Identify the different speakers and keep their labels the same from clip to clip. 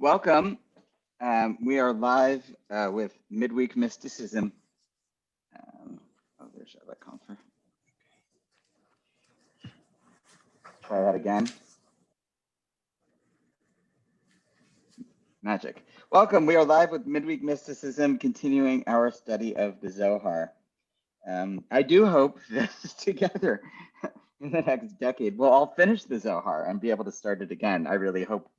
Speaker 1: Welcome. We are live with Midweek Mysticism. There's that confer. Try that again. Magic. Welcome. We are live with Midweek Mysticism, continuing our study of the Zohar. I do hope that together in the next decade, we'll all finish the Zohar and be able to start it again. I really hope,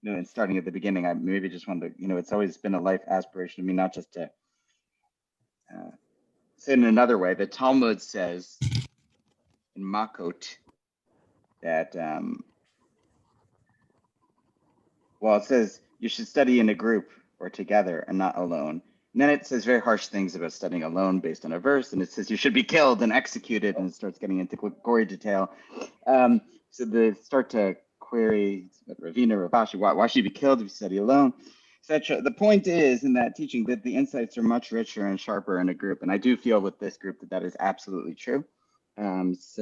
Speaker 1: and starting at the beginning, I maybe just wanted to, it's always been a life aspiration to me, not just to say it in another way. The Talmud says in Makot that, it says you should study in a group or together and not alone. And then it says very harsh things about studying alone based on a verse, and it says you should be killed and executed, and it starts getting into gory detail. So they start to query Ravina, Ravashi, why should you be killed if you study alone, etc. The point is in that teaching that the insights are much richer and sharper in a group, and I do feel with this group that is absolutely true. Yes,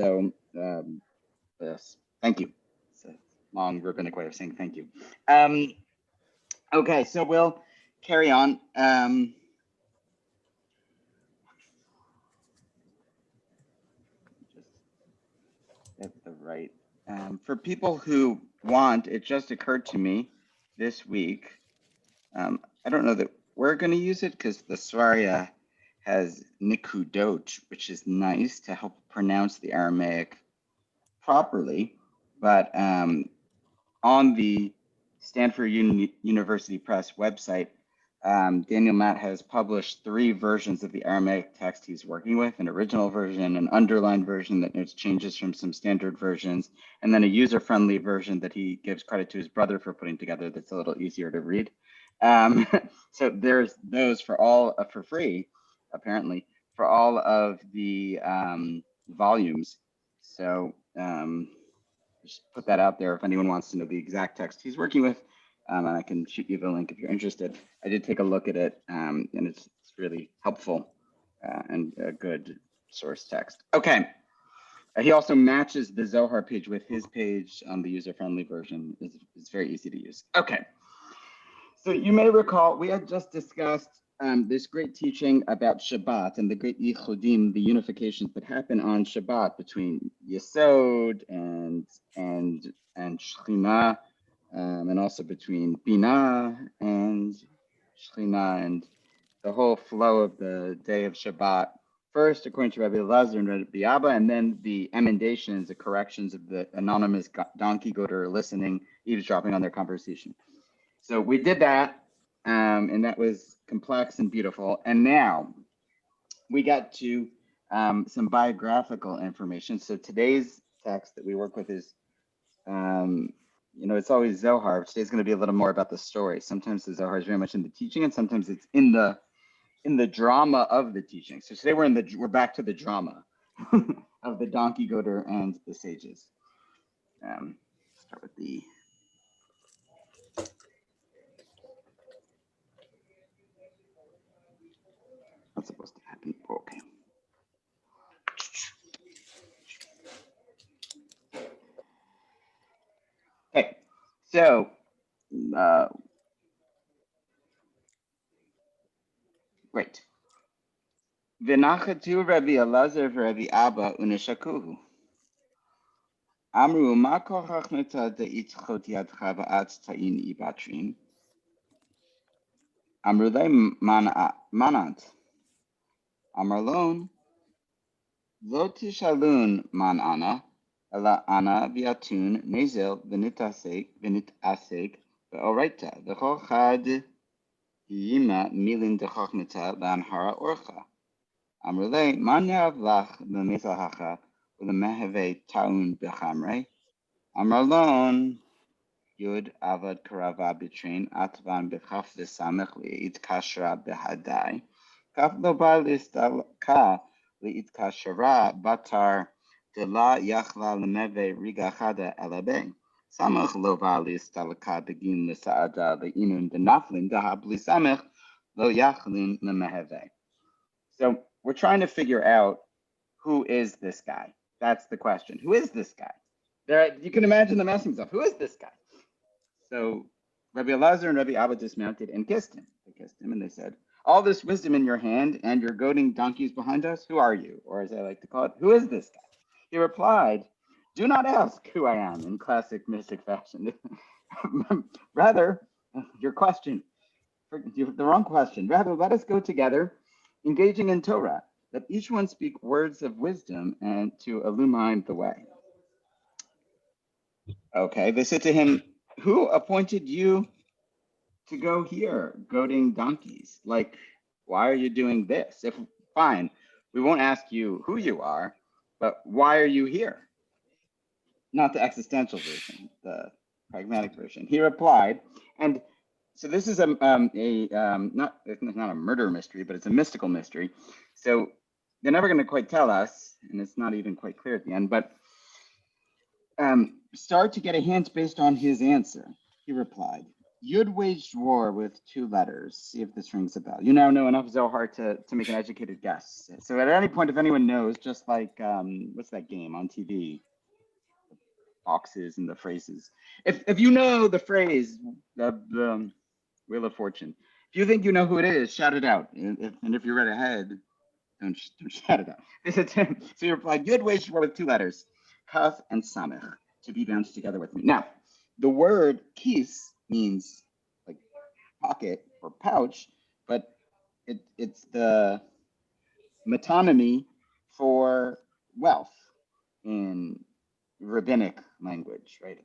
Speaker 1: thank you. It's a long rabbinic way of saying thank you. Okay, so we'll carry on. Just get the right. For people who want, it just occurred to me this week. I don't know that we're going to use it because the Svaria has nikudot, which is nice to help pronounce the Aramaic properly. But on the Stanford University Press website, Daniel Matt has published 3 versions of the Aramaic text he's working with: an original version, an underlined version that notes changes from some standard versions, and then a user-friendly version that he gives credit to his brother for putting together that's a little easier to read. So there's those for free, apparently, for all of the volumes. So just put that out there if anyone wants to know the exact text he's working with. And I can shoot you the link if you're interested. I did take a look at it, and it's really helpful and a good source text. Okay. He also matches the Zohar page with his page on the user-friendly version. It's very easy to use. Okay. So you may recall we had just discussed this great teaching about Shabbat and the great yichudim, the unifications that happen on Shabbat between Yesod and Shekhinah. And also between Binah and Shekhinah, and the whole flow of the day of Shabbat. First, according to Rabbi Elazar and Rabbi Abba, and then the emendations, the corrections of the anonymous donkey goader listening, eavesdropping on their conversation. So we did that, and that was complex and beautiful. And now we got to some biographical information. So today's text that we work with is it's always Zohar. Today's going to be a little more about the story. Sometimes the Zohar is very much in the teaching, and sometimes it's in the drama of the teaching. So today we're back to the drama of the donkey goader and the sages. Start with the. What's supposed to happen? Okay. Okay. So. Great. V'nachatu Rabbi Elazar v'Rabbi Abba u'neshakuhu. Amru ma kochach neta de'itchot yadcha v'at ta'in ibatrin. Amru le manat. Amarlon lo tishalun man ana, ela ana v'yatun nezel v'nitasek v'oraita v'chol chad yima milin dechochneta l'anhara orcha. Amrule man yav lach b'mesahacha v'lemeheve taun b'chamre. Amarlon yud avad karava b'trein atvan b'chaf v'samech li'it kashra b'hadai. Kaf lo ba listalka li'it kashra batar de la yachla lemeve riga chada elabe. Samech lo ba listalka begin l'saada le'inun denaflin dahab li'samech lo yachlin lemeheve. So we're trying to figure out who is this guy. That's the question. Who is this guy? You can imagine them asking themselves, who is this guy? So Rabbi Elazar and Rabbi Abba dismounted and kissed him. They kissed him and they said, all this wisdom in your hand and your goading donkeys behind us, who are you? Or as I like to call it, who is this guy? He replied, do not ask who I am in classic mystic fashion. Rather, your question, the wrong question. Rather, let us go together, engaging in Torah. Let each one speak words of wisdom and to illumine the way. Okay, they said to him, who appointed you to go here, goading donkeys? Like, why are you doing this? If fine, we won't ask you who you are, but why are you here? Not the existential version, the pragmatic version. He replied, and so this is not it's not a murder mystery, but it's a mystical mystery. So they're never going to quite tell us, and it's not even quite clear at the end. But start to get a hint based on his answer. He replied, Yud waged war with 2 letters. See if this rings a bell. You now know enough Zohar to make an educated guess. So at any point, if anyone knows, just like, what's that game on TV? The boxes and the phrases. If you know the phrase, the Wheel of Fortune, if you think you know who it is, shout it out. And if you're right ahead, don't shout it out. So he replied, Yud waged war with 2 letters, Kaf and Samech, to be bound together with me. Now, the word kis means like pocket or pouch, but it's the metonymy for wealth in rabbinic language, right?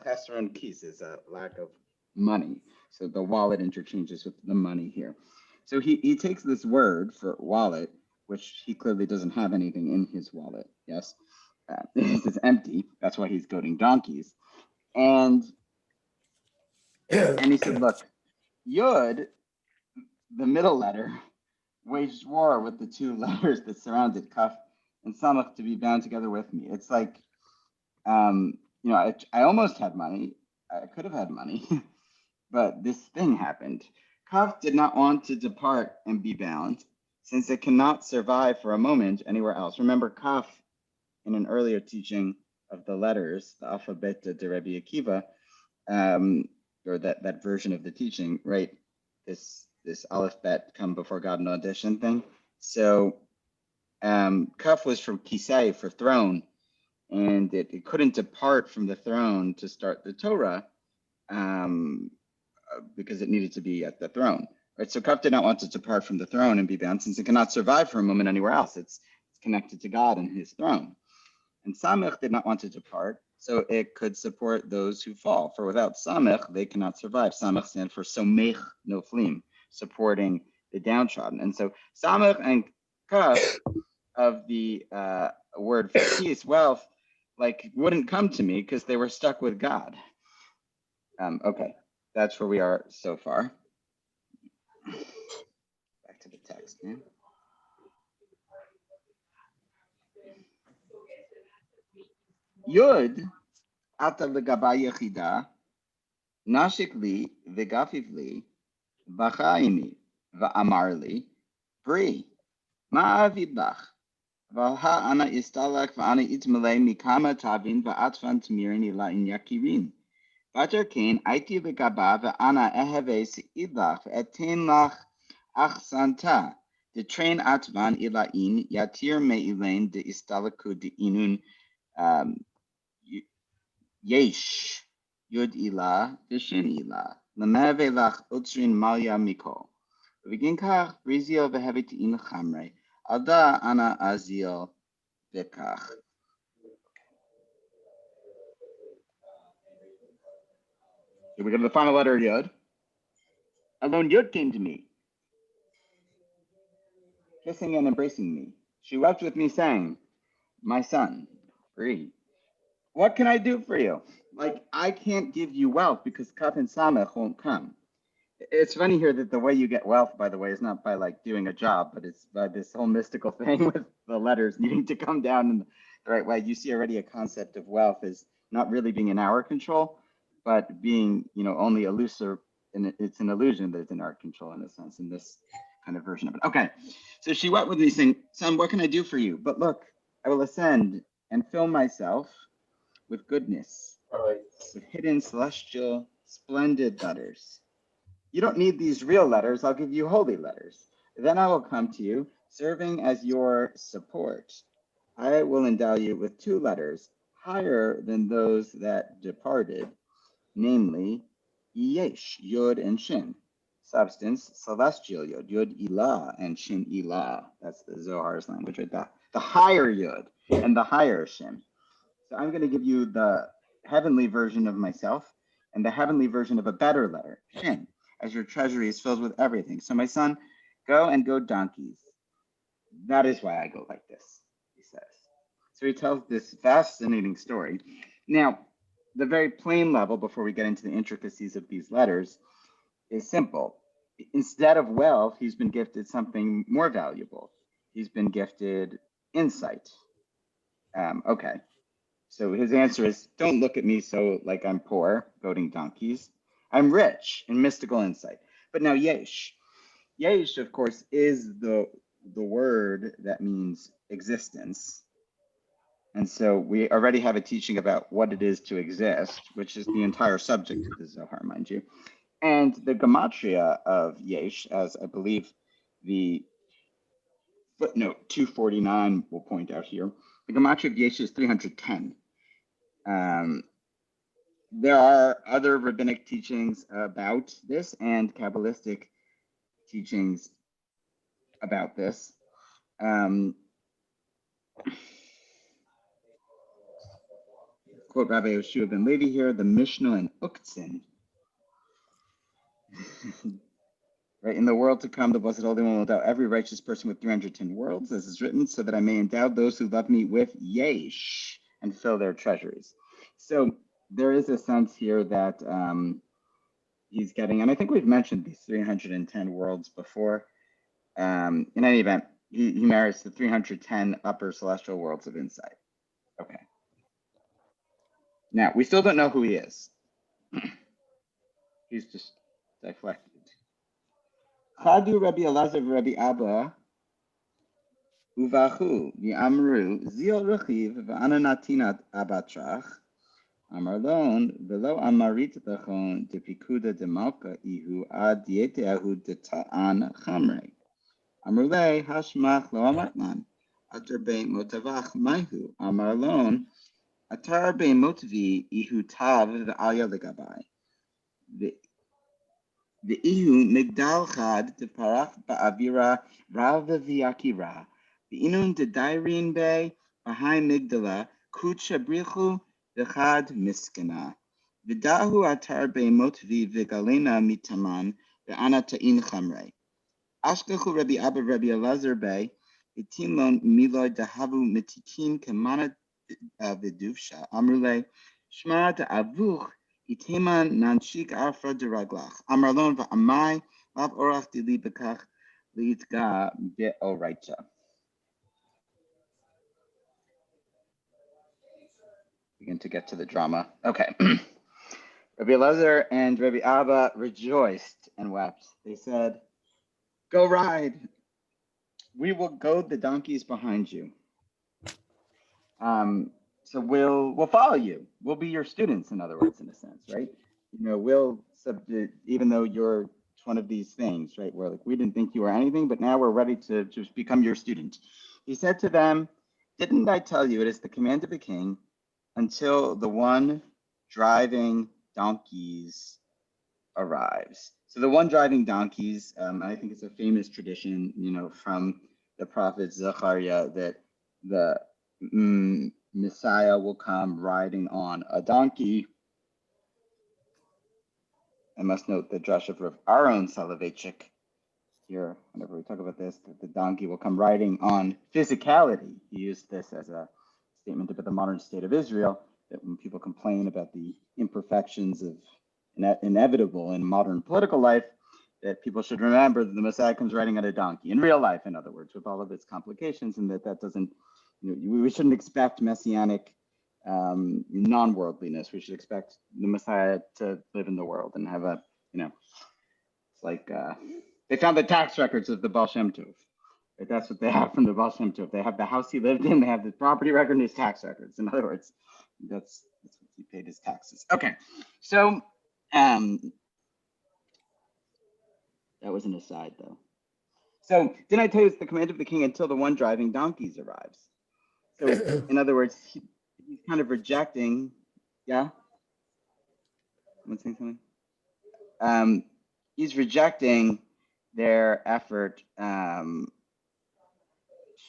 Speaker 1: Chesron kis is a lack of money. So the wallet interchanges with the money here. So he takes this word for wallet, which he clearly doesn't have anything in his wallet. Yes, this is empty. That's why he's goading donkeys. And he said, look, Yud, the middle letter, waged war with the 2 letters that surrounded Kaf and Samach to be bound together with me. It's like, I almost had money. I could have had money, but this thing happened. Kaf did not want to depart and be bound, since it cannot survive for a moment anywhere else. Remember, Kaf, in an earlier teaching of the letters, the alphabet de Rabbi Akiva, or that version of the teaching, right? This aleph bet come before God in audition thing. So Kaf was from kisei, for throne, and it couldn't depart from the throne to start the Torah because it needed to be at the throne. Right? So Kaf did not want to depart from the throne and be bound, since it cannot survive for a moment anywhere else. It's connected to God and his throne. And Samech did not want to depart, so it could support those who fall. For without Samech, they cannot survive. Samech stands for Somech Noflim, supporting the downtrodden. And so Samech and Kaf of the word for peace, wealth, like wouldn't come to me because they were stuck with God. Okay, that's where we are so far. Back to the text, man. Yud, ata legaba yechida, nashik li v'gafiv li, v'chaimi v'amar li, bri, ma'avid lach, v'ha ana istalak v'ana itmele mikama tavin v'atvan tmirini la'in yakirin. Vater kain aiti legaba v'ana eheve se'idlach v'etin lach achsanta. The train atvan ilain yatir me'ilain de istalaku de inun yesh yud ila vishin ila lemeve lach utsrin malya mikol. Begin kach brizio vehevet in chamre alda ana azil vekach. Here we go to the final letter Yud. Alone Yud came to me, kissing and embracing me. She wept with me, saying, my son, breathe. What can I do for you? Like, I can't give you wealth because Kaf and Samech won't come. It's funny here that the way you get wealth, by the way, is not by like doing a job, but it's by this whole mystical thing with the letters needing to come down in the right way. You see already a concept of wealth is not really being in our control, but being, only elusive, and it's an illusion that it's in our control in a sense, in this kind of version of it. Okay, so she went with me saying, son, what can I do for you? But look, I will ascend and fill myself with goodness, with hidden celestial splendid letters. You don't need these real letters. I'll give you holy letters. Then I will come to you, serving as your support. I will endow you with 2 letters higher than those that departed, namely Yesh, Yod, and Shin. Substance, celestial Yod, Yod Ilah, and Shin Ilah. That's the Zohar's language, right? The higher Yod and the higher Shin. So I'm going to give you the heavenly version of myself and the heavenly version of a better letter, Shin, as your treasury is filled with everything. So my son, go and go donkeys. That is why I go like this, he says. So he tells this fascinating story. Now, the very plain level, before we get into the intricacies of these letters, is simple. Instead of wealth, he's been gifted something more valuable. He's been gifted insight. Okay. So his answer is, don't look at me so like I'm poor, goading donkeys. I'm rich in mystical insight. But now Yesh. Yesh, of course, is the word that means existence. And so we already have a teaching about what it is to exist, which is the entire subject of the Zohar, mind you. And the gematria of Yesh, as I believe the footnote 249 will point out here, the gematria of Yesh is 310. There are other rabbinic teachings about this and Kabbalistic teachings about this. Quote Rabbi Yoshua ben Levi here, the Mishnah and Uktzin. Right, in the world to come, the Blessed Holy One will endow every righteous person with 310 worlds, as is written, so that I may endow those who love me with yesh and fill their treasuries. So there is a sense here that he's getting, and I think we've mentioned these 310 worlds before. In any event, he merits the 310 upper celestial worlds of insight. Okay. Now, we still don't know who he is. He's just deflected. Chadu Rabbi Elazar Rabbi Abba Uvachu Yamru Zil Rechiv V'Ananatinat Abatrach Amarlon Velo Amarit Lachon de Pikuda de Malka Ihu Ad Dieteahu de Ta'an Chamre Amrule Hashmach Lo Amatman Atarbe Motavach Maihu Amarlon Atarbe Motvi Ihu Tav V'Alya Legabai the ihu migdal chad de parach ba'avira rav v'yakira. The inun de dairin be bahai migdala kut shabrichu v'chad miskana. V'dahu atar be motvi v'galena mitaman ve'ana ta'in chamre. Ashkachu Rabbi Abba Rabbi Elazar be itimlon miloi dahavu mitikin kemana v'duvsha. Amrule shma da'avuch Iteman nanshik afra deraglach. Amarlon va'amai lav orach dili bekach liitga be'oraita. Begin to get to the drama. Okay. Rabbi Elazar and Rabbi Abba rejoiced and wept. They said, go ride. We will goad the donkeys behind you. So we'll follow you. We'll be your students, in other words, in a sense, right? You know, we'll even though you're one of these things, right? Where like we didn't think you were anything, but now we're ready to just become your student. He said to them, didn't I tell you it is the command of the king until the one driving donkeys arrives? So the one driving donkeys, I think it's a famous tradition, you know, from the prophet Zohar that the Messiah will come riding on a donkey. I must note the drush of Rav Aaron Soloveitchik here, whenever we talk about this, that the donkey will come riding on physicality. He used this as a statement about the modern state of Israel, that when people complain about the imperfections of inevitable in modern political life, that people should remember that the Messiah comes riding on a donkey, in real life, in other words, with all of its complications, and that doesn't, you know, we shouldn't expect messianic non-worldliness. We should expect the Messiah to live in the world and have a, you know, it's like they found the tax records of the Baal Shem Tov. Right? That's what they have from the Baal Shem Tov. They have the house he lived in, they have the property record and his tax records. In other words, that's what he paid his taxes. Okay, so Um, that was an aside, though. So didn't I tell you it's the command of the king until the one driving donkeys arrives? So in other words, he's kind of rejecting. Yeah, I'm saying something. He's rejecting their effort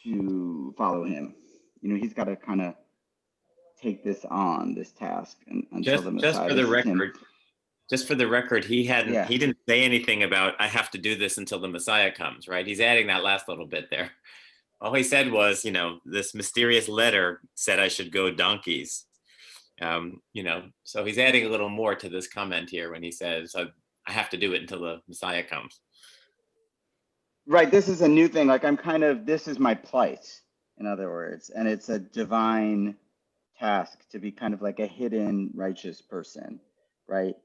Speaker 1: to follow him. You know, he's got to kind of take this on, this task, until the
Speaker 2: Just
Speaker 1: Messiah.
Speaker 2: for the
Speaker 1: This is him.
Speaker 2: record, just for the record, he
Speaker 1: Yeah.
Speaker 2: didn't say anything about I have to do this until the Messiah comes, right? He's adding that last little bit there. All he said was, you know, this mysterious letter said I should go donkeys. You know, so he's adding a little more to this comment here when he says I have to do it until the Messiah comes.
Speaker 1: Right. This is a new thing. Like this is my plight, in other words, and it's a divine task to be kind of like a hidden righteous person, right?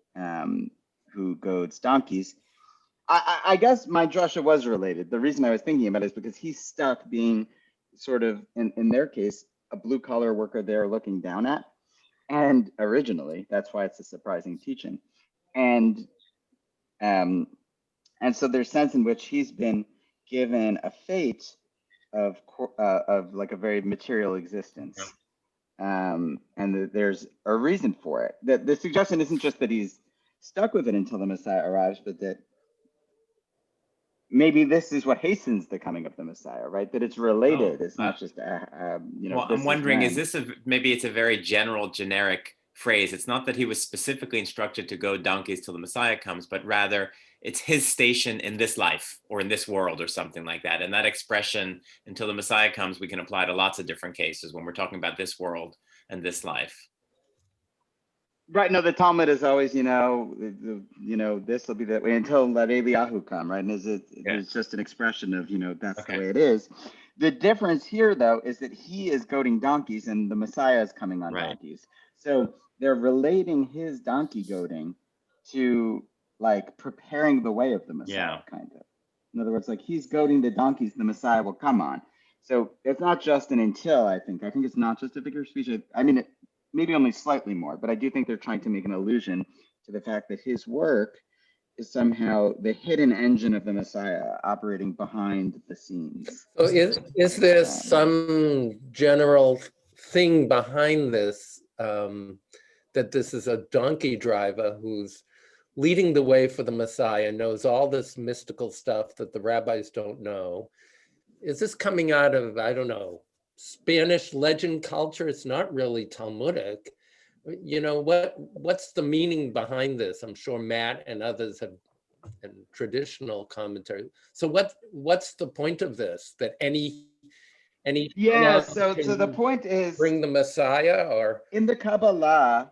Speaker 1: Who goads donkeys. I guess my drasha was related. The reason I was thinking about it is because he's stuck being sort of, in their case, a blue collar worker they're looking down at. And originally, that's why it's a surprising teaching. And so there's sense in which he's been given a fate of like a very material existence. And there's a reason for it. The suggestion isn't just that he's stuck with it until the Messiah arrives, but that maybe this is what hastens the coming of the Messiah, right? That it's related. It's not just, you know.
Speaker 2: Well, I'm wondering, is this maybe it's a very general, generic phrase? It's not that he was specifically instructed to go donkeys till the Messiah comes, but rather it's his station in this life or in this world or something like that. And that expression, until the Messiah comes, we can apply to lots of different cases when we're talking about this world and this life.
Speaker 1: Right. No, the Talmud is always, you know, this will be that way until let Eliyahu come, right? And it's just an expression of, you know, that's the way it is. The difference here, though, is that he is goading donkeys and the Messiah is coming on donkeys. So they're relating his donkey goading to like preparing the way of the Messiah, kind of. In other words, like he's goading the donkeys, the Messiah will come on. So it's not just an until, I think. I think it's not just a figure of speech. I mean, maybe only slightly more, but I do think they're trying to make an allusion to the fact that his work is somehow the hidden engine of the Messiah operating behind the scenes.
Speaker 3: So is there some general thing behind this, that this is a donkey driver who's leading the way for the Messiah, knows all this mystical stuff that the rabbis don't know? Is this coming out of, I don't know, Spanish legend culture? It's not really Talmudic. You know, what's the meaning behind this? I'm sure Matt and others have, and traditional commentary. So what's the point of this? That any
Speaker 1: so the point is
Speaker 3: bring the Messiah, or
Speaker 1: in the Kabbalah.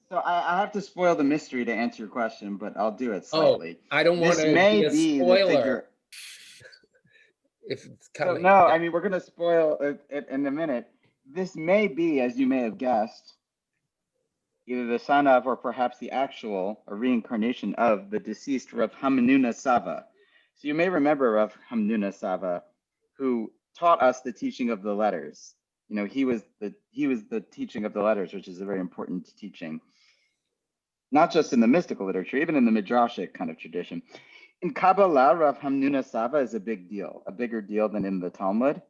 Speaker 1: So I have to spoil the mystery to answer your question, but I'll do it slightly.
Speaker 3: I don't want to be a spoiler. If it's coming.
Speaker 1: So, no, I mean, we're going to spoil it in a minute. This may be, as you may have guessed, either the son of or perhaps the actual, a reincarnation of the deceased Rav Hamnuna Sava. So you may remember Rav Hamnuna Sava, who taught us the teaching of the letters. You know, he was the teaching of the letters, which is a very important teaching, not just in the mystical literature, even in the midrashic kind of tradition. In Kabbalah, Rav Hamnuna Sava is a big deal, a bigger deal than in the Talmud.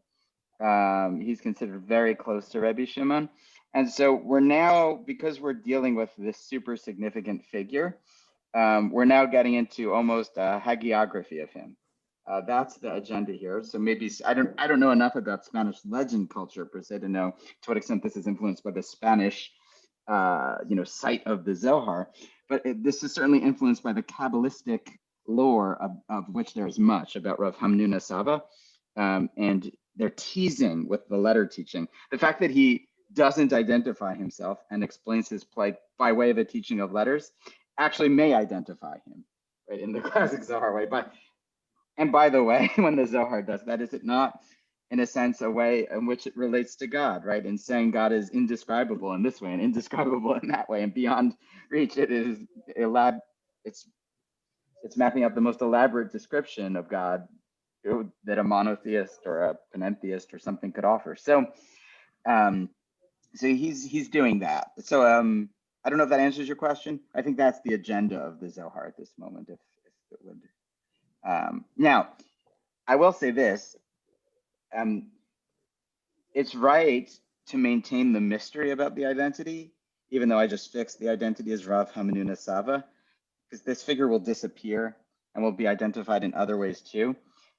Speaker 1: He's considered very close to Rabbi Shimon. And so we're now, because we're dealing with this super significant figure, we're now getting into almost a hagiography of him. That's the agenda here. So maybe, I don't know enough about Spanish legend culture per se to know to what extent this is influenced by the Spanish site of the Zohar, but this is certainly influenced by the Kabbalistic lore of which there's much about Rav Hamnuna Sava, and they're teasing with the letter teaching. The fact that he doesn't identify himself and explains his plight by way of a teaching of letters actually may identify him, right, in the classic Zohar way. And by the way, when the Zohar does that, is it not, in a sense, a way in which it relates to God, right? In saying God is indescribable in this way and indescribable in that way and beyond reach. It is it's mapping out the most elaborate description of God that a monotheist or a panentheist or something could offer. So, so he's doing that. So I don't know if that answers your question. I think that's the agenda of the Zohar at this moment, if it would. Now, I will say this. It's right to maintain the mystery about the identity, even though I just fixed the identity as Rav Hamanuna Sava, because this figure will disappear and will be identified in other ways too.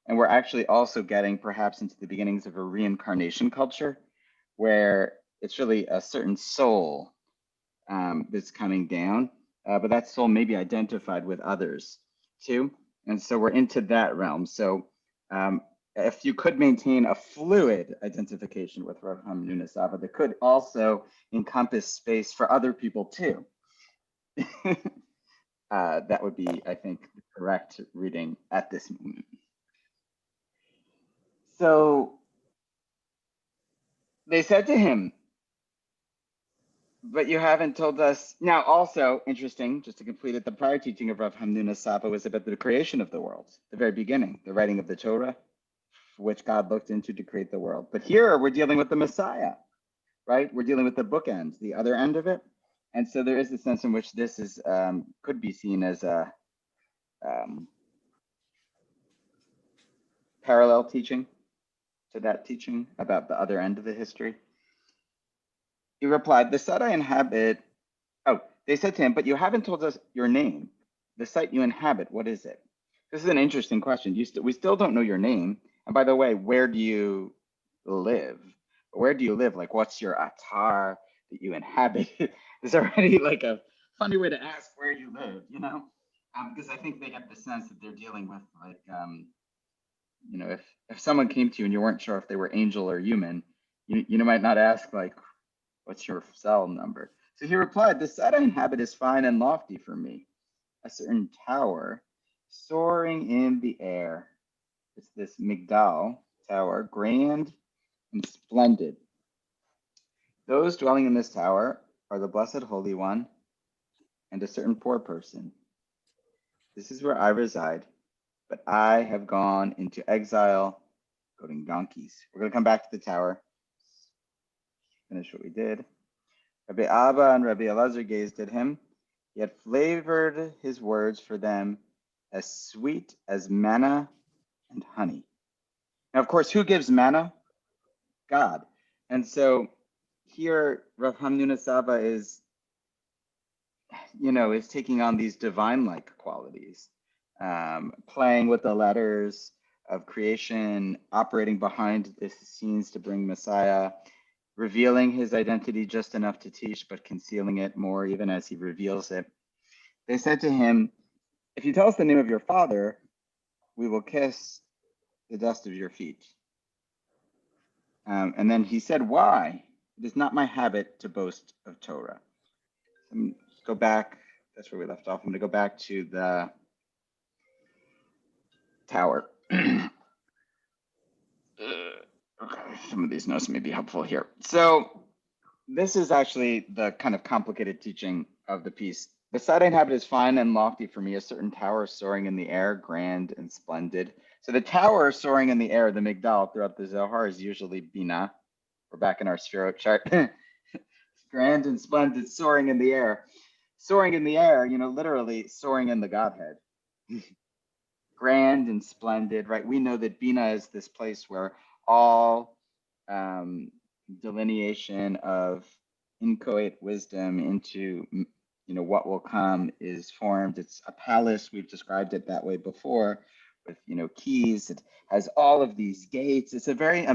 Speaker 1: And we're actually also getting perhaps into the beginnings of a reincarnation culture where it's really a certain soul that's coming down, but that soul may be identified with others too. And so we're into that realm. So if you could maintain a fluid identification with Rav Hamanuna Sava, that could also encompass space for other people too. That would be, I think, the correct reading at this moment. So they said to him, but you haven't told us. Now, also interesting, just to complete it, the prior teaching of Rav Hamnuna Sapa was about the creation of the world, the very beginning, the writing of the Torah, which God looked into to create the world. But here we're dealing with the Messiah, right? We're dealing with the bookends, the other end of it. And so there is a sense in which this is could be seen as a parallel teaching to that teaching about the other end of the history. He replied, the site I inhabit, they said to him, but you haven't told us your name. The site you inhabit, what is it? This is an interesting question. We still don't know your name. And by the way, where do you live? Where do you live? Like, what's your atar that you inhabit? It's already like a funny way to ask where you live, you know? Because I think they get the sense that they're dealing with like, you know, if someone came to you and you weren't sure if they were angel or human, you might not ask like, what's your cell number? So he replied, the site I inhabit is fine and lofty for me, a certain tower soaring in the air. It's this Migdal tower, grand and splendid. Those dwelling in this tower are the Blessed Holy One and a certain poor person. This is where I reside, but I have gone into exile, goading donkeys. We're going to come back to the tower, finish what we did. Rabbi Abba and Rabbi Elazar gazed at him. He had flavored his words for them as sweet as manna and honey. Now, of course, who gives manna? God. And so here, Rav Hamnuna Saba is taking on these divine-like qualities, playing with the letters of creation, operating behind the scenes to bring Messiah, revealing his identity just enough to teach, but concealing it more even as he reveals it. They said to him, if you tell us the name of your father, we will kiss the dust of your feet. And then he said, why? It is not my habit to boast of Torah. Go back. That's where we left off. I'm going to go back to the tower. Okay, some of these notes may be helpful here. So this is actually the kind of complicated teaching of the piece. The site I inhabit is fine and lofty for me, a certain tower soaring in the air, grand and splendid. So the tower soaring in the air, the Migdal throughout the Zohar is usually Bina. We're back in our Sphirot chart. Grand and splendid, soaring in the air. Soaring in the air, literally soaring in the Godhead. Grand and splendid, right? We know that Bina is this place where all delineation of inchoate wisdom into what will come is formed. It's a palace. We've described it that way before with keys. It has all of these gates. It's a very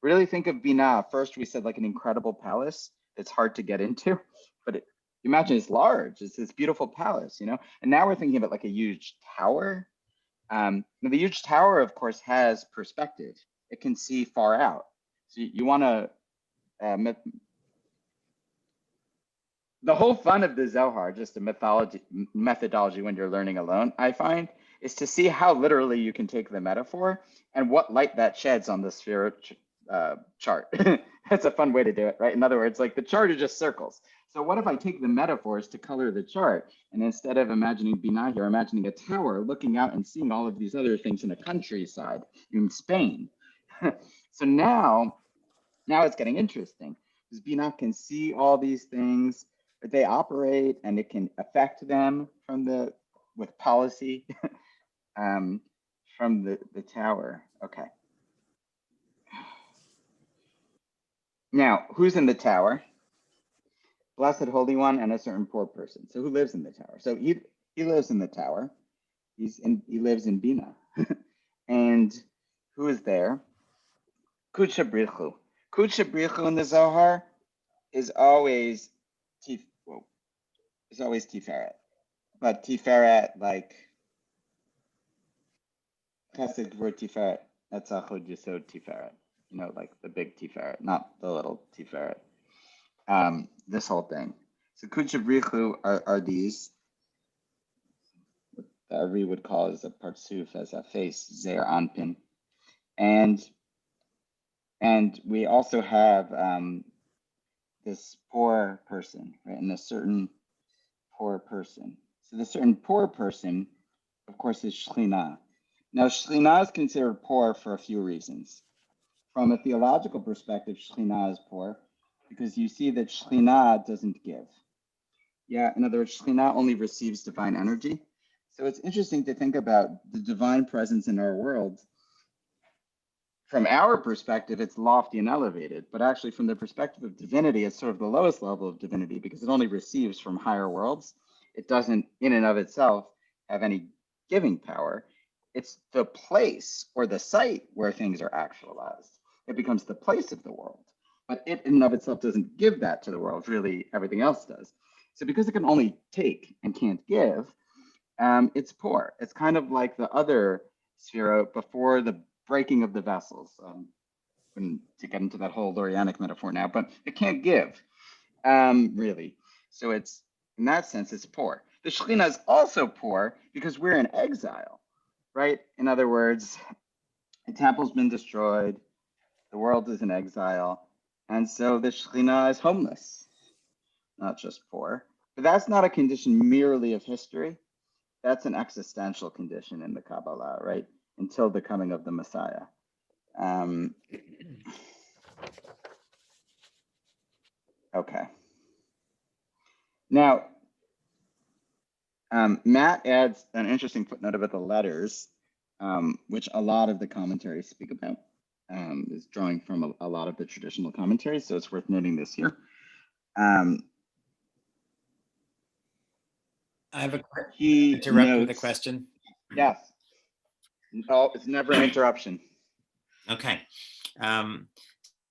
Speaker 1: really think of Bina. First we said like an incredible palace. It's hard to get into, but imagine it's large. It's this beautiful palace, and now we're thinking about like a huge tower. The huge tower, of course, has perspective. It can see far out. So you want to, the whole fun of the Zohar, just a methodology when you're learning alone, I find, is to see how literally you can take the metaphor and what light that sheds on the sphere chart. That's a fun way to do it, right? In other words, like the chart are just circles. So what if I take the metaphors to color the chart, and instead of imagining Bina here, imagining a tower looking out and seeing all of these other things in a countryside in Spain. So now it's getting interesting because Bina can see all these things. they operate and it can affect them with policy from the tower. Okay. Now, who's in the tower? Blessed Holy One and a certain poor person. So who lives in the tower? So he lives in the tower. He lives in Bina. And who is there? Kuchabrichu. Kuchabrichu in the Zohar is always Tiferet. But Tiferet, like Chesed Gvur Tiferet, Etzachod Yesod Tiferet. You know, like the big Tiferet, not the little Tiferet. This whole thing. So Kuchabrichu are these, what Ari would call as a parsuf, as a face, Zer Anpin. And we also have this poor person, right? And a certain poor person. So the certain poor person, of course, is Shekhinah. Now, Shekhinah is considered poor for a few reasons. From a theological perspective, Shekhinah is poor because you see that Shekhinah doesn't give. Yeah, in other words, Shekhinah only receives divine energy. So it's interesting to think about the divine presence in our world. From our perspective, it's lofty and elevated, but actually from the perspective of divinity, it's sort of the lowest level of divinity because it only receives from higher worlds. It doesn't, in and of itself, have any giving power. It's the place or the site where things are actualized. It becomes the place of the world, but it in and of itself doesn't give that to the world. Really, everything else does. So because it can only take and can't give, it's poor. It's kind of like the other sphera before the breaking of the vessels. To get into that whole Lorianic metaphor now, but it can't give, really. So it's, in that sense, it's poor. The Shekhinah is also poor because we're in exile, right? In other words, the temple's been destroyed, the world is in exile, and so the Shekhinah is homeless, not just poor. But that's not a condition merely of history. That's an existential condition in the Kabbalah, right? Until the coming of the Messiah. Okay. Now, Matt adds an interesting footnote about the letters, which a lot of the commentaries speak about. Is drawing from a lot of the traditional commentaries, so it's worth noting this here.
Speaker 2: I have a
Speaker 1: He
Speaker 2: interrupt
Speaker 1: notes,
Speaker 2: with a question.
Speaker 1: Yes. Oh, it's never an interruption.
Speaker 2: Okay.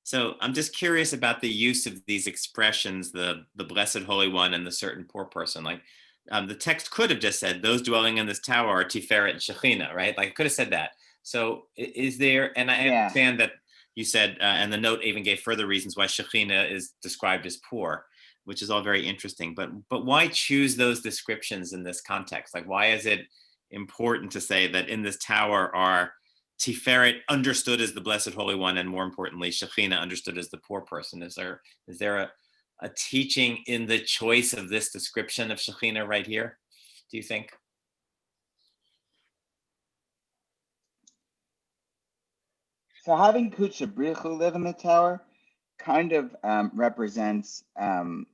Speaker 2: So I'm just curious about the use of these expressions, the Blessed Holy One and the certain poor person. Like the text could have just said, those dwelling in this tower are Tiferet and Shekhinah, right? Like it could have said that. So is there, and I understand that you said, and the note even gave further reasons why Shekhinah is described as poor, which is all very interesting. But why choose those descriptions in this context? Like why is it important to say that in this tower are Tiferet understood as the Blessed Holy One, and more importantly, Shekhinah understood as the poor person? Is there a teaching in the choice of this description of Shekhinah right here, do you think?
Speaker 1: So having Kuchabrichu live in the tower kind of represents, you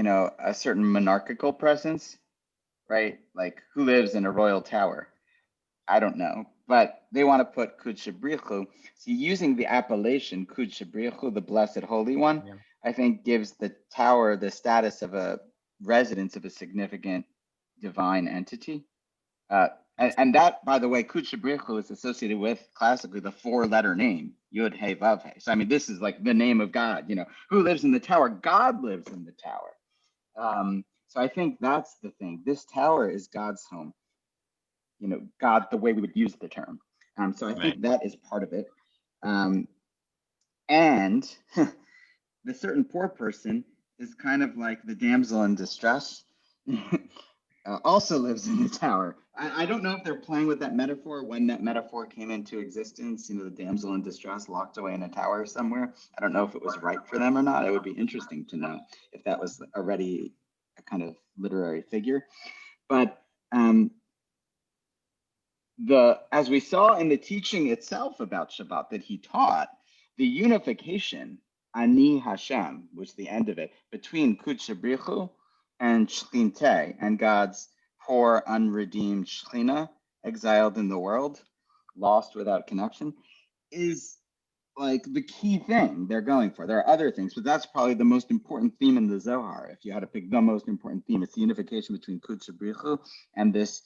Speaker 1: know, a certain monarchical presence, right? Like who lives in a royal tower? I don't know, but they want to put Kuchabrichu. So using the appellation Kuchabrichu, the Blessed Holy One, yeah, I think gives the tower the status of a residence of a significant divine entity. And that, by the way, Kuchabrichu is associated with classically the four-letter name, Yud He Vav He. So I mean, this is like the name of God. You know, who lives in the tower? God lives in the tower. So I think that's the thing. This tower is God's home. You know, God, the way we would use the term. So I think that is part of it. And the certain poor person is kind of like the damsel in distress. Also lives in the tower. I don't know if they're playing with that metaphor when that metaphor came into existence. You know, the damsel in distress locked away in a tower somewhere. I don't know if it was right for them or not. It would be interesting to know if that was already a kind of literary figure. But as we saw in the teaching itself about Shabbat that he taught, the unification Ani Hashem, which is the end of it, between Kutchabrichu and Shchinte, and God's poor, unredeemed Shechina, exiled in the world, lost without connection, is like the key thing they're going for. There are other things, but that's probably the most important theme in the Zohar. If you had to pick the most important theme, it's the unification between Kutchabrichu and this.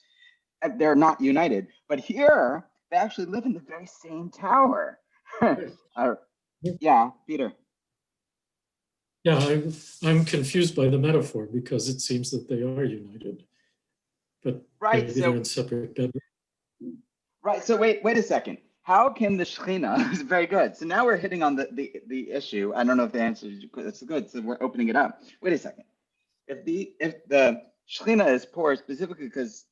Speaker 1: They're not united, but here they actually live in the very same tower. Yeah, Peter.
Speaker 4: Yeah, I'm confused by the metaphor because it seems that they are united, but
Speaker 1: Right.
Speaker 4: maybe they're in separate bedrooms.
Speaker 1: Right. So wait a second. How can the Shekhinah? Is very good. So now we're hitting on the issue. I don't know if the answer is that's good. So we're opening it up. Wait a second. If the Shekhinah is poor specifically because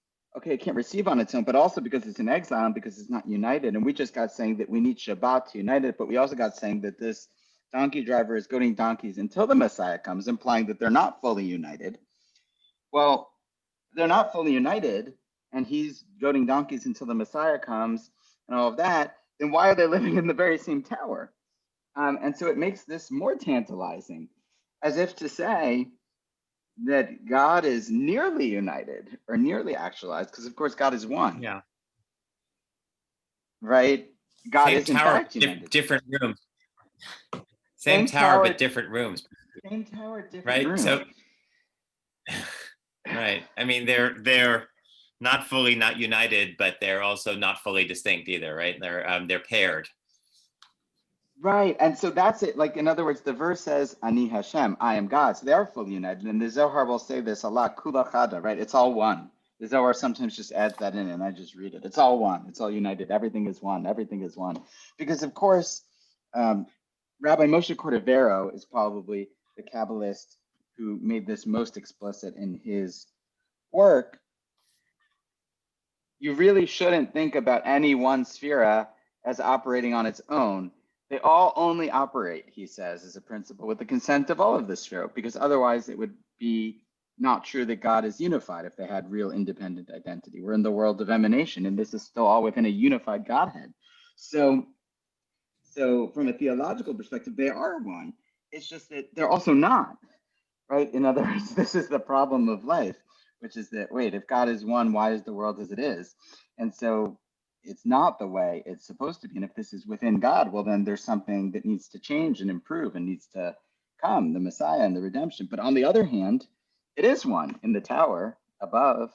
Speaker 1: it can't receive on its own, but also because it's in exile and because it's not united. And we just got saying that we need Shabbat to unite it, but we also got saying that this donkey driver is goading donkeys until the Messiah comes, implying that they're not fully united. Well, they're not fully united, and he's goading donkeys until the Messiah comes and all of that, then why are they living in the very same tower? And so it makes this more tantalizing, as if to say that God is nearly united or nearly actualized, because of course God is one.
Speaker 2: Yeah.
Speaker 1: Right? God
Speaker 2: Same
Speaker 1: is in
Speaker 2: tower,
Speaker 1: fact united.
Speaker 2: different rooms. Same tower, but different rooms.
Speaker 1: Same tower, different
Speaker 2: right?
Speaker 1: rooms.
Speaker 2: So, right. I mean, they're not fully not united, but they're also not fully distinct either, right? They're paired.
Speaker 1: Right, and so that's it. Like, in other words, the verse says, Ani Hashem, I am God. So they are fully united. And the Zohar will say this a lot, Kula Chada, right? It's all one. The Zohar sometimes just adds that in, and I just read it. It's all one. It's all united. Everything is one. Everything is one. Because, of course, Rabbi Moshe Cordovero is probably the Kabbalist who made this most explicit in his work. You really shouldn't think about any one sphera as operating on its own. They all only operate, he says, as a principle with the consent of all of the sphera, because otherwise it would be not true that God is unified if they had real independent identity. We're in the world of emanation, and this is still all within a unified Godhead. So from a theological perspective, they are one. It's just that they're also not, right? In other words, this is the problem of life, which is that, wait, if God is one, why is the world as it is? And so it's not the way it's supposed to be. And if this is within God, well, then there's something that needs to change and improve and needs to come, the Messiah and the redemption. But on the other hand, it is one in the tower above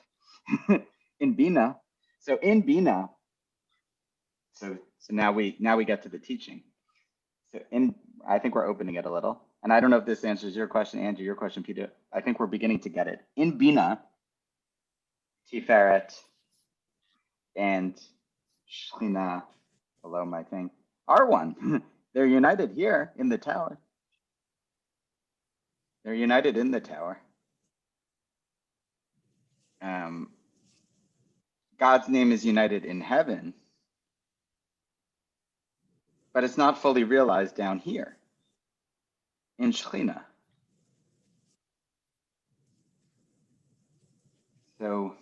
Speaker 1: in Bina. So in Bina, so now we get to the teaching. So I think we're opening it a little. And I don't know if this answers your question, Andrew, your question, Peter. I think we're beginning to get it. In Bina, Tiferet and Shechina, below my thing, are one. They're united here in the tower. They're united in the tower. God's name is united in heaven, but it's not fully realized down here in Shechina. So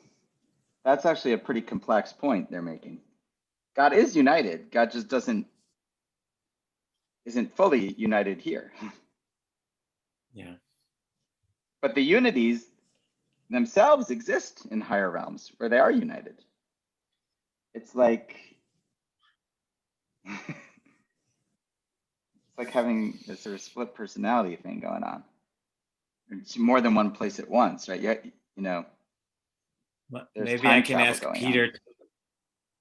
Speaker 1: that's actually a pretty complex point they're making. God is united. God just isn't fully united here.
Speaker 2: Yeah.
Speaker 1: But the unities themselves exist in higher realms where they are united. It's like having a sort of split personality thing going on. It's more than one place at once, right? You know.
Speaker 2: Maybe I can ask Peter.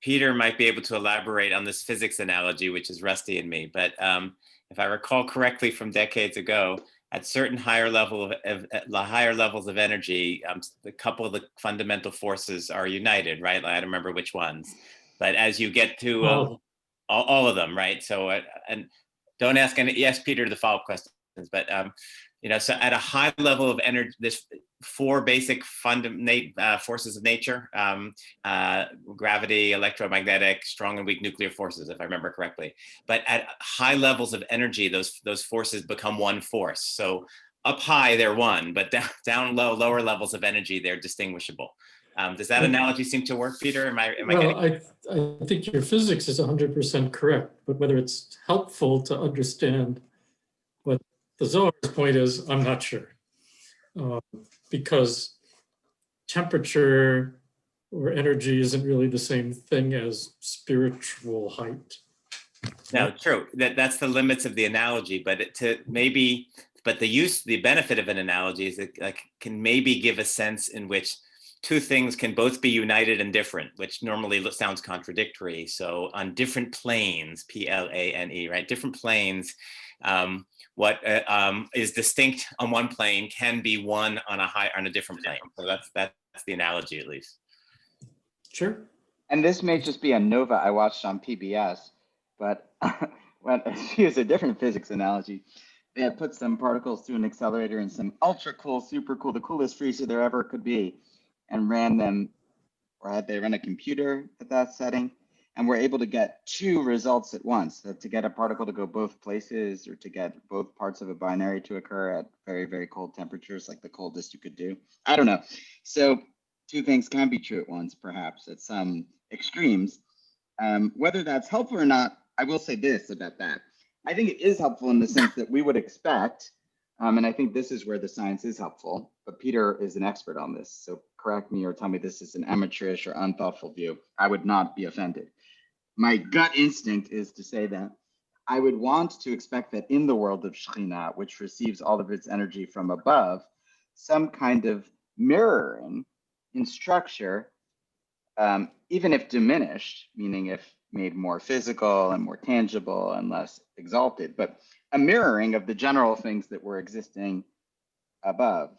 Speaker 2: Peter might be able to elaborate on this physics analogy, which is rusty in me. But if I recall correctly from decades ago, at certain higher levels of energy, a couple of the fundamental forces are united, right? I don't remember which ones, but as you get to all of them, right? So and don't ask any. Yes, Peter, the follow-up questions, but so at a high level of energy, this four basic forces of nature, gravity, electromagnetic, strong and weak nuclear forces, if I remember correctly. But at high levels of energy, those forces become one force. So up high, they're one, but down low, lower levels of energy, they're distinguishable. Does that analogy seem to work, Peter?
Speaker 4: I think your physics is 100% correct, but whether it's helpful to understand what the Zohar's point is, I'm not sure. Because temperature or energy isn't really the same thing as spiritual height.
Speaker 2: No, true. That's the limits of the analogy, but the benefit of an analogy is it like can maybe give a sense in which two things can both be united and different, which normally sounds contradictory. So on different planes, plane, right? Different planes, what is distinct on one plane can be one on a different plane. So that's the analogy, at least.
Speaker 4: Sure.
Speaker 1: And this may just be a nova I watched on PBS, but when she used a different physics analogy, they had put some particles through an accelerator in some ultra cool, super cool, the coolest freezer there ever could be, and ran them, or had they run a computer at that setting, and were able to get two results at once. So to get a particle to go both places, or to get both parts of a binary to occur at very, very cold temperatures, like the coldest you could do. I don't know. So two things can be true at once, perhaps, at some extremes. Whether that's helpful or not, I will say this about that. I think it is helpful in the sense that we would expect, and I think this is where the science is helpful, but Peter is an expert on this, so correct me or tell me this is an amateurish or unthoughtful view. I would not be offended. My gut instinct is to say that I would want to expect that in the world of Shekhinah, which receives all of its energy from above, some kind of mirroring in structure, even if diminished, meaning if made more physical and more tangible and less exalted, but a mirroring of the general things that were existing above,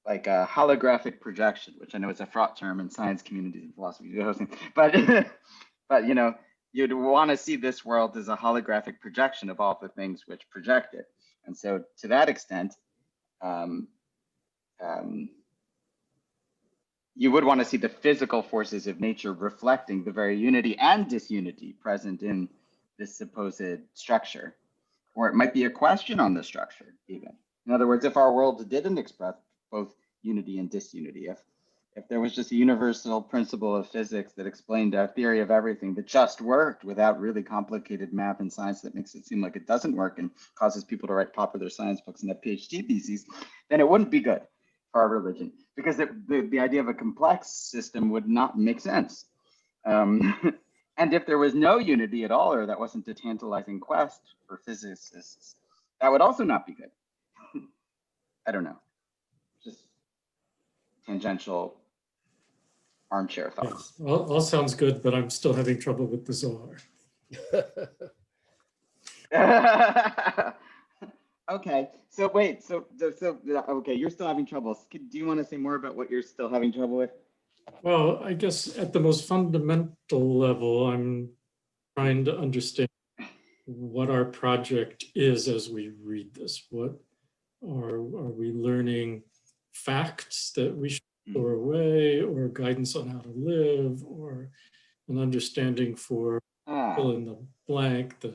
Speaker 1: like a holographic projection, which I know is a fraught term in science communities and philosophy, but but you know, you'd want to see this world as a holographic projection of all the things which project it. And so to that extent, you would want to see the physical forces of nature reflecting the very unity and disunity present in this supposed structure. Or it might be a question on the structure, even. In other words, if our world didn't express both unity and disunity, if there was just a universal principle of physics that explained a theory of everything that just worked without really complicated math and science that makes it seem like it doesn't work and causes people to write popular science books and have PhD theses, then it wouldn't be good for our religion, because the idea of a complex system would not make sense. And if there was no unity at all, or that wasn't a tantalizing quest for physicists, that would also not be good. I don't know, just tangential armchair thoughts.
Speaker 4: Yes, all sounds good, but I'm still having trouble with the Zohar.
Speaker 1: Okay, so wait, so okay, you're still having trouble. Do you want to say more about what you're still having trouble with?
Speaker 4: Well, I guess at the most fundamental level, I'm trying to understand what our project is as we read this. What are we learning facts that we should store away, or guidance on how to live, or an understanding for fill in the blank, the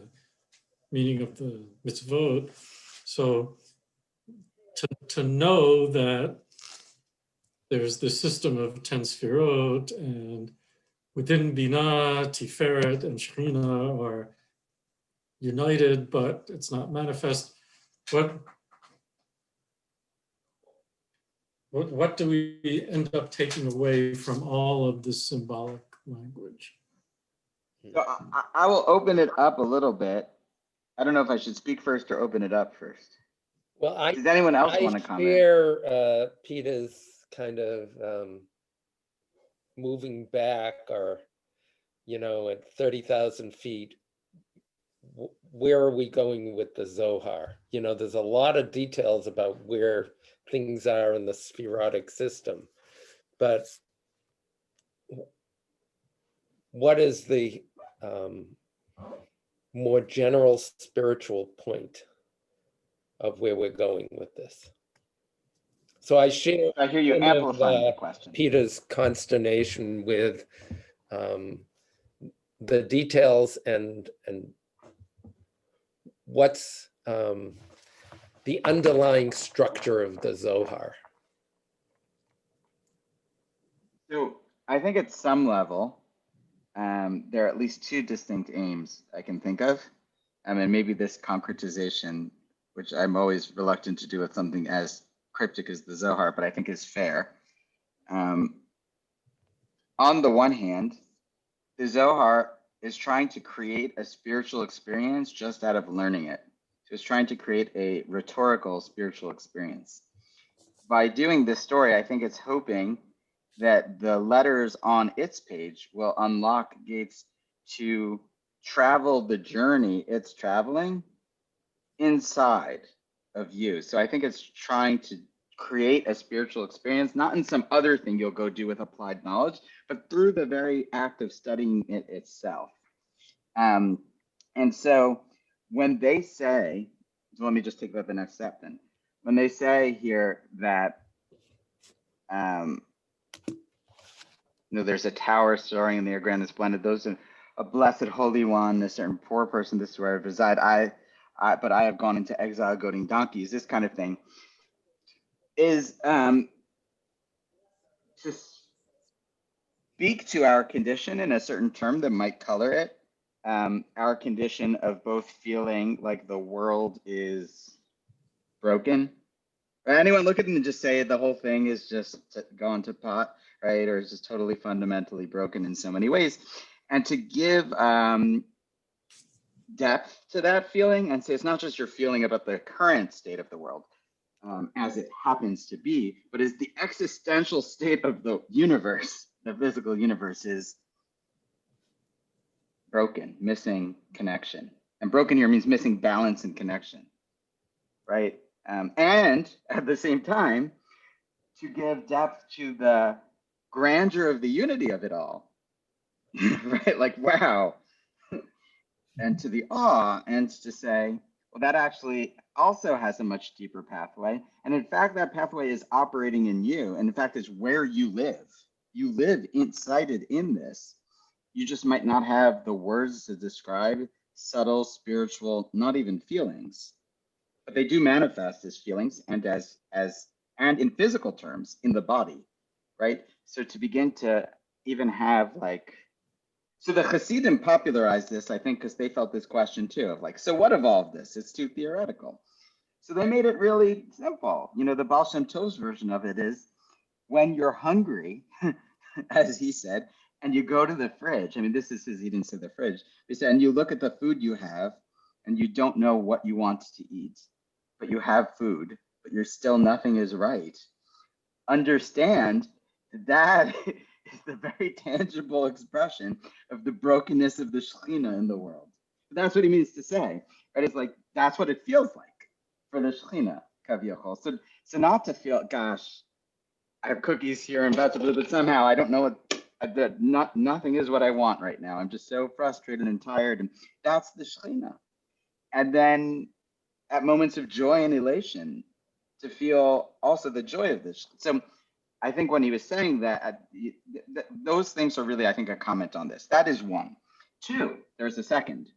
Speaker 4: meaning of the mitzvot? So to know that there's this system of 10 sfirot, and within Binah, Tiferet, and Shekhinah are united, but it's not manifest. What do we end up taking away from all of this symbolic language?
Speaker 1: So I will open it up a little bit. I don't know if I should speak first or open it up first.
Speaker 3: Well,
Speaker 1: Does anyone else want to comment?
Speaker 3: I share Peter's kind of moving back, or, you know, at 30,000 feet, where are we going with the Zohar? You know, there's a lot of details about where things are in the spherotic system, but what is the more general spiritual point of where we're going with this? So I share
Speaker 1: I hear you amplifying the question.
Speaker 3: Peter's consternation with the details and what's the underlying structure of the Zohar.
Speaker 1: So I think at some level, there are at least two distinct aims I can think of. And maybe this concretization which I'm always reluctant to do with something as cryptic as the Zohar, but I think is fair. On the one hand, the Zohar is trying to create a spiritual experience just out of learning it. So it's trying to create a rhetorical spiritual experience. By doing this story, I think it's hoping that the letters on its page will unlock gates to travel the journey it's traveling inside of you. So I think it's trying to create a spiritual experience, not in some other thing you'll go do with applied knowledge, but through the very act of studying it itself. And so when they say, so let me just take that the next step then. When they say here that, there's a tower soaring in the air, grand and splendid, those are a blessed holy one, a certain poor person, this is where I reside. But I have gone into exile goading donkeys, this kind of thing, is to speak to our condition in a certain term that might color it. Our condition of both feeling like the world is broken. Anyone look at them and just say the whole thing is just gone to pot, right? Or is just totally fundamentally broken in so many ways. And to give depth to that feeling and say it's not just your feeling about the current state of the world as it happens to be, but is the existential state of the universe, the physical universe is broken, missing connection. And broken here means missing balance and connection, right? And at the same time, to give depth to the grandeur of the unity of it all, right? Like, wow. And to the awe, and to say, well, that actually also has a much deeper pathway. And in fact, that pathway is operating in you. And in fact, it's where you live. You live incited in this. You just might not have the words to describe subtle, spiritual, not even feelings, but they do manifest as feelings and and in physical terms in the body, right? So to begin to even have so the Hasidim popularized this, I think, because they felt this question too of so what of all of this? It's too theoretical. So they made it really simple. The Baal Shem Tov's version of it is when you're hungry, as he said, and you go to the fridge. I mean, this is his eating to the fridge. He said, and you look at the food you have and you don't know what you want to eat, but you have food, but you're still nothing is right. Understand that is the very tangible expression of the brokenness of the Shekhinah in the world. But that's what he means to say, right? It's that's what it feels like for the Shekhinah, Kaviyachol. So not to feel, gosh, I have cookies here and vegetables, but somehow I don't know nothing is what I want right now. I'm just so frustrated and tired, and that's the Shekhinah. And then at moments of joy and elation, to feel also the joy of this. So I think when he was saying that, those things are really, I think, a comment on this. That is one. Two, there's a second.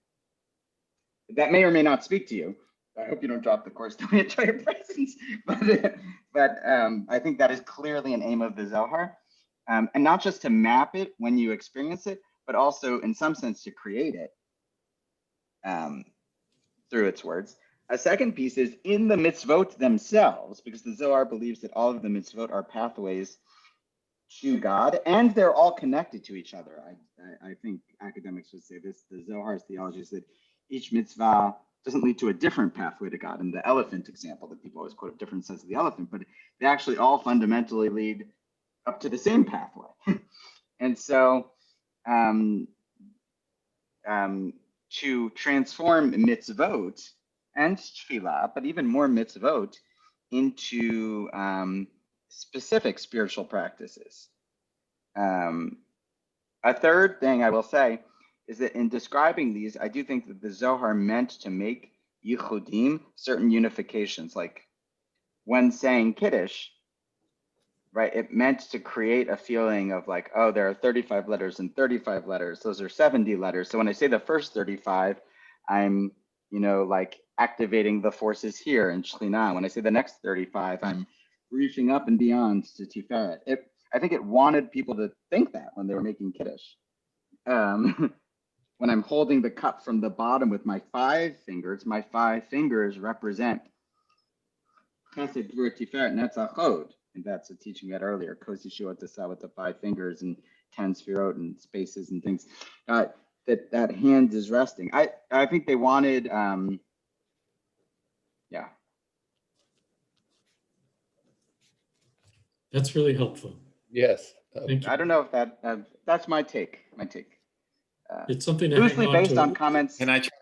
Speaker 1: That may or may not speak to you. I hope you don't drop the course. Don't enjoy your presence. But I think that is clearly an aim of the Zohar. And not just to map it when you experience it, but also in some sense to create it through its words. A second piece is in the mitzvot themselves, because the Zohar believes that all of the mitzvot are pathways to God, and they're all connected to each other. I think academics would say this. The Zohar's theology is that each mitzvah doesn't lead to a different pathway to God. In the elephant example that people always quote, a different sense of the elephant, but they actually all fundamentally lead up to the same pathway. And so to transform mitzvot and tefillah, but even more mitzvot, into specific spiritual practices. A third thing I will say is that in describing these, I do think that the Zohar meant to make yichudim, certain unifications, like when saying Kiddush, right, it meant to create a feeling of oh, there are 35 letters and 35 letters. Those are 70 letters. So when I say the first 35, I'm, activating the forces here in Shekhinah. When I say the next 35, I'm reaching up and beyond to Tiferet. I think it wanted people to think that when they were making Kiddush. when I'm holding the cup from the bottom with my 5 fingers represent Chesed, Gvura, Tiferet, Netzach, Hod. And that's a teaching we had earlier, Kos Yeshua Tasa with the 5 fingers and 10 sfirot and spaces and things. That hand is resting. I think they wanted, yeah.
Speaker 4: That's really helpful.
Speaker 3: Yes.
Speaker 4: Thank you.
Speaker 1: I don't know if that's my take.
Speaker 4: It's something to hang
Speaker 1: Loosely
Speaker 4: on
Speaker 1: based
Speaker 4: to.
Speaker 1: on comments
Speaker 2: Can I try?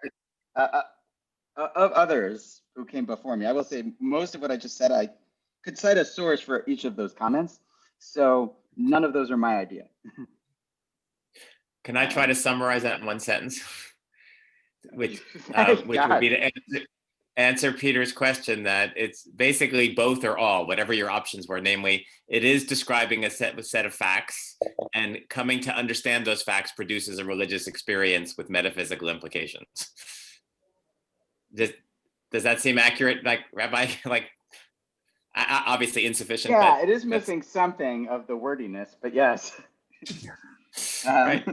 Speaker 1: of others who came before me. I will say most of what I just said, I could cite a source for each of those comments. So none of those are my idea.
Speaker 2: Can I try to summarize that in one sentence? which
Speaker 1: Thank
Speaker 2: would be
Speaker 1: God.
Speaker 2: to answer Peter's question that it's basically both or all, whatever your options were. Namely, it is describing a set of facts, and coming to understand those facts produces a religious experience with metaphysical implications. Does that seem accurate, like Rabbi? Like, obviously insufficient.
Speaker 1: Yeah,
Speaker 2: but
Speaker 1: it is missing something of the wordiness, but yes.
Speaker 2: Right.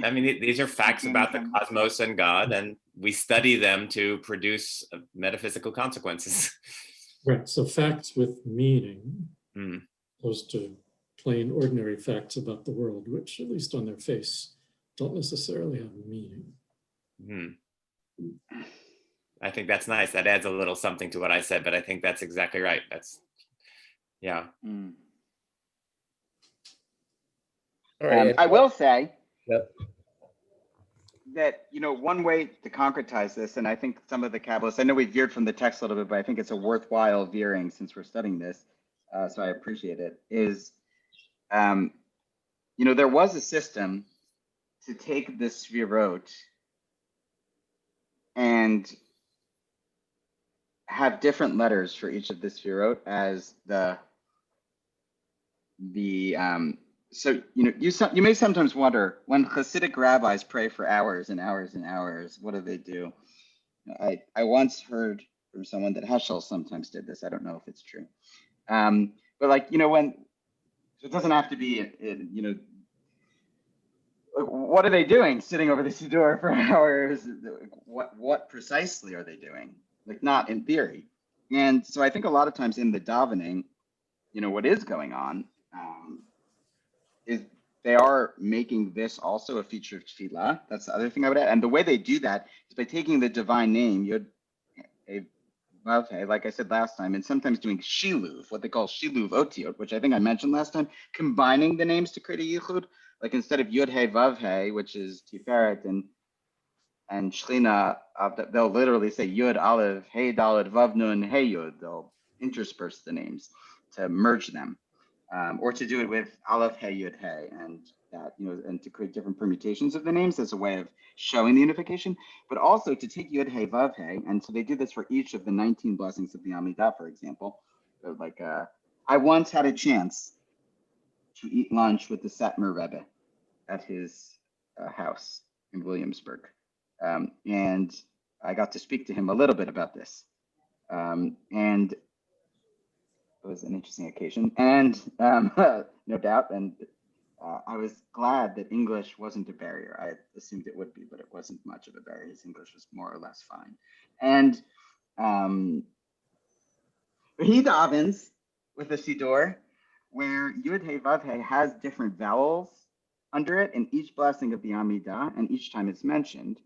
Speaker 2: I mean, these are facts about the
Speaker 1: some-
Speaker 2: cosmos and God, and we study them to produce metaphysical consequences.
Speaker 4: Right, so facts with meaning,
Speaker 2: Mm.
Speaker 4: opposed to plain ordinary facts about the world, which at least on their face don't necessarily have meaning.
Speaker 2: Mm. I think that's nice. That adds a little something to what I said, but I think that's exactly right. That's, yeah.
Speaker 1: Mm.
Speaker 3: All right.
Speaker 1: I will say
Speaker 3: Yep.
Speaker 1: that, one way to concretize this, and I think some of the Kabbalists, I know we veered from the text a little bit, but I think it's a worthwhile veering since we're studying this, so I appreciate it, is, there was a system to take the Sfirot and have different letters for each of the Sfirot as so you may sometimes wonder, when Hasidic rabbis pray for hours and hours and hours, what do? I once heard from someone that Heschel sometimes did this. I don't know if it's true, but when, so it doesn't have to be what are they doing sitting over the Siddur for hours? What precisely are they doing? Like, not in theory. And so I think a lot of times in the davening, what is going on is they are making this also a feature of tefillah. That's the other thing I would add. And the way they do that is by taking the divine name, Yod, like I said last time, and sometimes doing shiluv, what they call shiluv otiot, which I think I mentioned last time, combining the names to create a yichud. Like, instead of Yud He Vav He, which is Tiferet and Shechina, they'll literally say Yud Aleph He Daled Vav Nun He Yud. They'll intersperse the names to merge them, or to do it with Aleph He Yud He, and that, and to create different permutations of the names as a way of showing the unification, but also to take Yud He Vav He, and so they do this for each of the 19 blessings of the Amidah, for example. So like, I once had a chance to eat lunch with the Satmar Rebbe at his house in Williamsburg. And I got to speak to him a little bit about this. And it was an interesting occasion, and no doubt. And I was glad that English wasn't a barrier. I assumed it would be, but it wasn't much of a barrier. His English was more or less fine. And he davens with a Siddur where Yud He Vav He has different vowels under it in each blessing of the Amidah, and each time it's mentioned.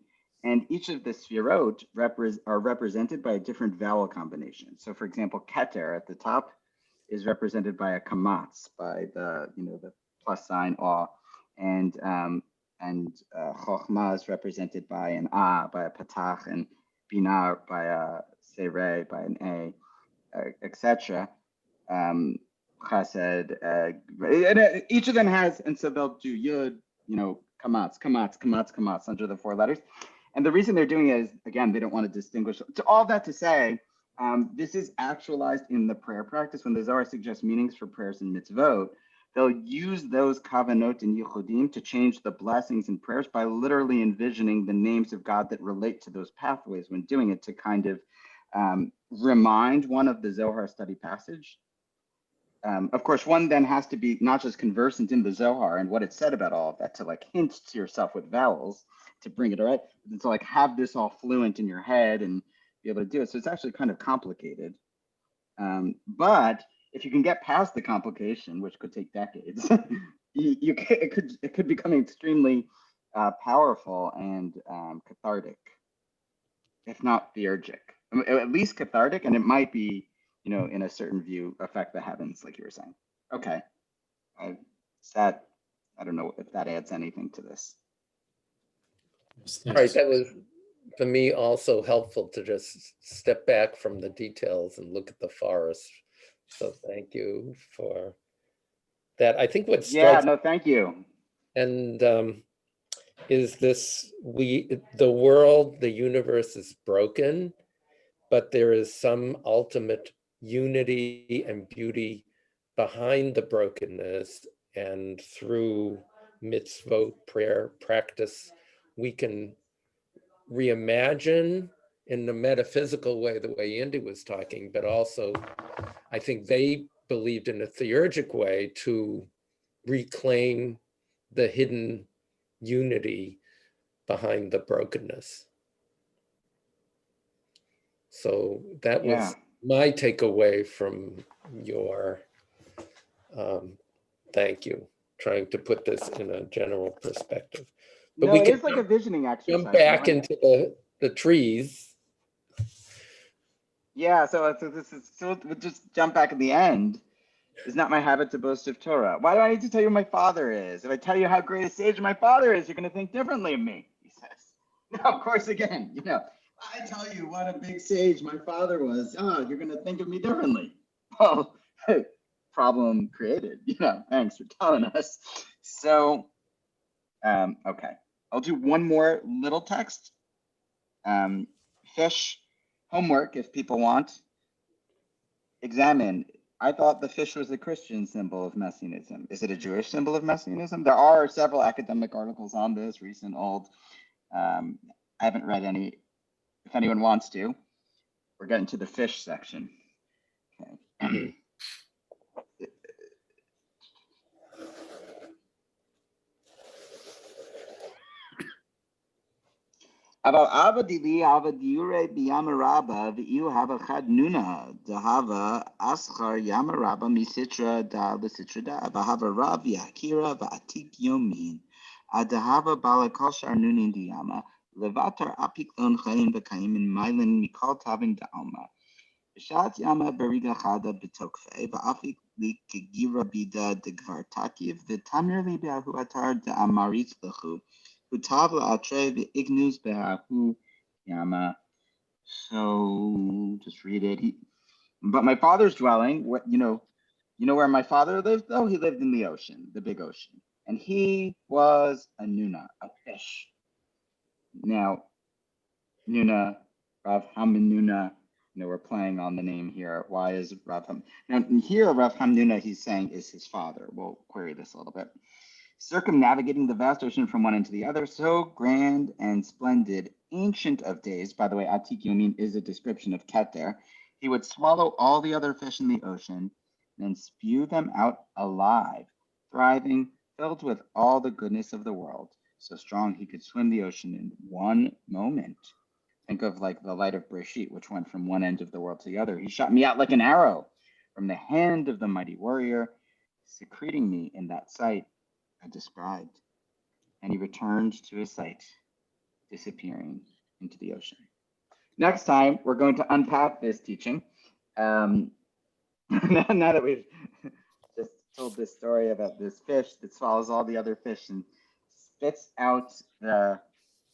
Speaker 1: And each of the Sfirot are represented by a different vowel combination. So, for example, Keter at the top is represented by a kamatz, by the plus sign aw, and Chochmah is represented by an a, by a patach, and Binah by a sereh, by an a, etc. Chesed, and each of them has, and so they'll do yud, kamatz under the 4 letters. And the reason they're doing it is, again, they don't want to distinguish. To all that to say, this is actualized in the prayer practice. When the Zohar suggests meanings for prayers and mitzvot, they'll use those kavanot and yichudim to change the blessings and prayers by literally envisioning the names of God that relate to those pathways when doing it, to kind of remind one of the Zohar study passage Of course, one then has to be not just conversant in the Zohar and what it said about all of that to like hint to yourself with vowels to bring it right, and to like have this all fluent in your head and be able to do it. So it's actually kind of complicated. But if you can get past the complication, which could take decades, it could become extremely powerful and cathartic, if not theurgic. At least cathartic, and it might be, you know, in a certain view, affect the heavens, like you were saying. Okay, I don't know if that adds anything to this.
Speaker 4: Yes,
Speaker 3: Right,
Speaker 4: thanks.
Speaker 3: that was for me also helpful to just step back from the details and look at the forest. So thank you for that. I think what
Speaker 1: Yeah,
Speaker 3: strikes
Speaker 1: no, thank you.
Speaker 3: and is this the world, the universe is broken, but there is some ultimate unity and beauty behind the brokenness, and through mitzvot, prayer, practice, we can reimagine in the metaphysical way, the way Andy was talking, but also I think they believed in a theurgic way to reclaim the hidden unity behind the brokenness. So that
Speaker 1: Yeah.
Speaker 3: was my takeaway from your thank you, trying to put this in a general perspective. But
Speaker 1: No,
Speaker 3: we
Speaker 1: it
Speaker 3: can
Speaker 1: is like a visioning exercise.
Speaker 3: jump
Speaker 1: you know,
Speaker 3: back
Speaker 1: and-
Speaker 3: into the trees.
Speaker 1: Yeah, so we'll just jump back at the end. It's not my habit to boast of Torah. Why do I need to tell you who my father is? If I tell you how great a sage my father is, you're going to think differently of me, he says. Now, of course, again, you know, I tell you what a big sage my father was. Oh, you're going to think of me differently. Well, problem created, you know, thanks for telling us. So, okay, I'll do one more little text. Fish homework, if people want. Examine. I thought the fish was a Christian symbol of messianism. Is it a Jewish symbol of messianism? There are several academic articles on this, recent, old. I haven't read any. If anyone wants to, we're getting to the fish section. Okay. אבל עבדי לי עבדיורי בימה רבה ואילו הווה חד נונה דהווה אסחר ימה רבה מסitra da לסitra da והווה רב יחקירה ועתיק יומין הדהווה בעלה כל שאר נונים דימה לוותר אפיקלון חיים וקיים מן מיילן מכל תווים דעלמה בשעת ימה ברגע חדה בתוקפי ואפיק לי כגירה בידה דגבר תקיף ותמר לי באהו אתר דאמריץ לכו Utavla atre the ignus behahu yama. So just read it. But my father's dwelling, what you know where my father lived? Oh, he lived in the ocean, the big ocean. And he was a nuna, a fish. Now, nuna, Rav Hamnuna, you know, we're playing on the name here. Why is Rav Ham? Now here, Rav Hamnuna, he's saying is his father. We'll query this a little bit. Circumnavigating the vast ocean from one end to the other, so grand and splendid, ancient of days. By the way, Atik Yomin is a description of Keter. He would swallow all the other fish in the ocean, then spew them out alive, thriving, filled with all the goodness of the world. So strong he could swim the ocean in one moment. Think of like the light of Breshit, which went from one end of the world to the other. He shot me out like an arrow from the hand of the mighty warrior, secreting me in that sight I described, and he returned to his sight, disappearing into the ocean. Next time, we're going to unpack this teaching. Now that we've just told this story about this fish that swallows all the other fish and spits out the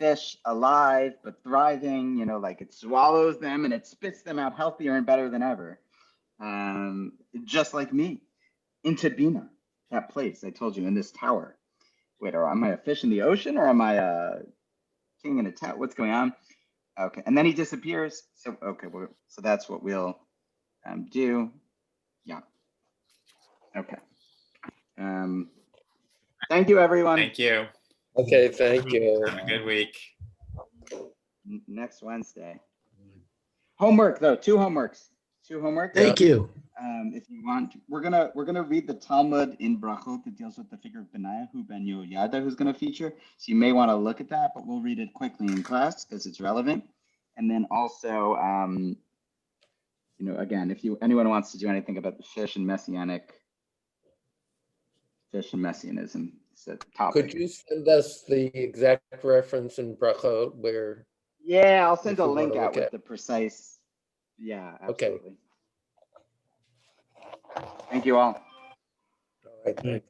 Speaker 1: fish alive but thriving, you know, like it swallows them and it spits them out healthier and better than ever. Just like me, into Bina, that place I told you in this tower. Wait, am I a fish in the ocean or am I a king in a tower? What's going on? Okay, and then he disappears. So okay, so that's what we'll do. Yeah. Okay. Thank you, everyone.
Speaker 2: Thank you.
Speaker 3: Okay, thank you.
Speaker 2: Have a good week.
Speaker 1: Next Wednesday. Homework though, two homeworks.
Speaker 5: Thank you.
Speaker 1: if you want. We're gonna read the Talmud in Brachot that deals with the figure of Benaiah, who Ben Yehoyada, who's gonna feature. So you may want to look at that, but we'll read it quickly in class because it's relevant. And then also, again, if anyone wants to do anything about the fish and messianism, it's a topic.
Speaker 3: Could you send us the exact reference in Brachot where?
Speaker 1: Yeah, I'll send
Speaker 3: if
Speaker 1: a
Speaker 3: we wanna
Speaker 1: link out
Speaker 3: look
Speaker 1: with
Speaker 3: at-
Speaker 1: the precise. Yeah,
Speaker 3: Okay.
Speaker 1: absolutely. Thank you all.
Speaker 3: All right, thanks.